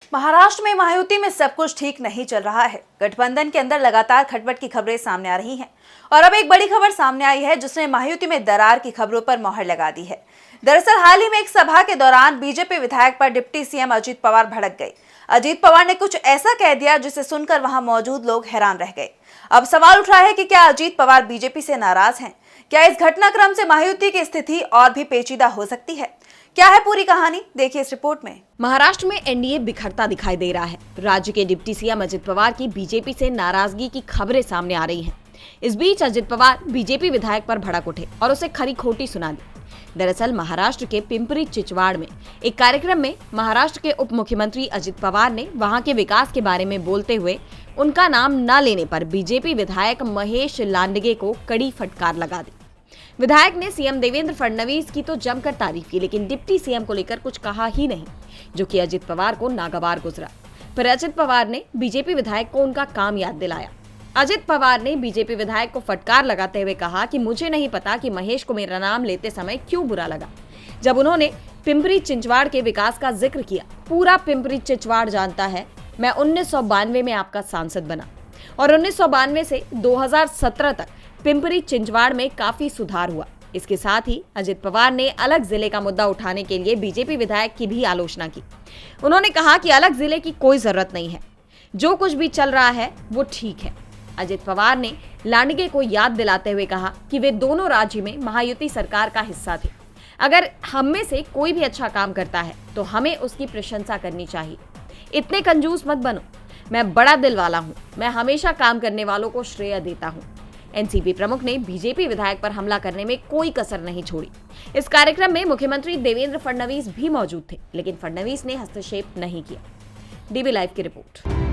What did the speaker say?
महाराष्ट्र में महायुति में सब कुछ ठीक नहीं चल रहा है। गठबंधन के अंदर लगातार खटपट की खबरें सामने आ रही हैं और अब एक बड़ी खबर सामने आई है जिसने महायुति में दरार की खबरों पर मोहर लगा दी है। दरअसल हाल ही में एक सभा के दौरान बीजेपी विधायक पर डिप्टी सीएम अजीत पवार भड़क गए। अजीत पवार ने कुछ ऐसा कह दिया जिसे सुनकर वहां मौजूद लोग हैरान रह गए। अब सवाल उठ रहा है कि क्या अजीत पवार बीजेपी से नाराज हैं? क्या इस घटनाक्रम से महायुति की स्थिति और भी पेचीदा हो सकती है? क्या है पूरी कहानी, देखिए इस रिपोर्ट में। महाराष्ट्र में एनडीए बिखरता दिखाई दे रहा है। राज्य के डिप्टी सीएम अजित पवार की बीजेपी से नाराजगी की खबरें सामने आ रही हैं। इस बीच अजित पवार बीजेपी विधायक पर भड़क उठे और उसे खरी खोटी सुना दी। दरअसल महाराष्ट्र के पिंपरी चिंचवाड़ में एक कार्यक्रम में महाराष्ट्र के उप मुख्यमंत्री अजित पवार ने वहां के विकास के बारे में बोलते हुए उनका नाम न लेने पर बीजेपी विधायक महेश लांडगे को कड़ी फटकार लगा दी। विधायक ने सीएम देवेंद्र फडणवीस की तो जमकर तारीफ की, लेकिन डिप्टी सीएम को लेकर कुछ कहा ही नहीं, जो कि अजित पवार को नागवार गुजरा। फिर अजित पवार ने बीजेपी विधायक को उनका काम याद दिलाया। अजित पवार ने बीजेपी विधायक को फटकार लगाते हुए कहा कि मुझे नहीं पता कि महेश को मेरा नाम लेते समय क्यों बुरा लगा, जब उन्होंने पिंपरी चिंचवाड़ के विकास का जिक्र किया। पूरा पिंपरी चिंचवाड़ जानता है, मैं 1992 में आपका सांसद बना और 1992 से 2017 तक पिंपरी चिंचवाड़ में काफी सुधार हुआ। इसके साथ ही अजित पवार ने अलग जिले का मुद्दा उठाने के लिए बीजेपी विधायक की भी आलोचना की। उन्होंने कहा कि अलग जिले की कोई जरूरत नहीं है, जो कुछ भी चल रहा है वो ठीक है। अजित पवार ने लांडगे को याद दिलाते हुए कहा कि वे दोनों राज्य में महायुति सरकार का हिस्सा थे। अगर हम में से कोई भी अच्छा काम करता है तो हमें उसकी प्रशंसा करनी चाहिए। इतने कंजूस मत बनो, मैं बड़ा दिल वाला हूँ, मैं हमेशा काम करने वालों को श्रेय देता हूँ। एनसीपी प्रमुख ने बीजेपी विधायक पर हमला करने में कोई कसर नहीं छोड़ी। इस कार्यक्रम में मुख्यमंत्री देवेंद्र फडणवीस भी मौजूद थे, लेकिन फडणवीस ने हस्तक्षेप नहीं किया। डीबी लाइव की रिपोर्ट।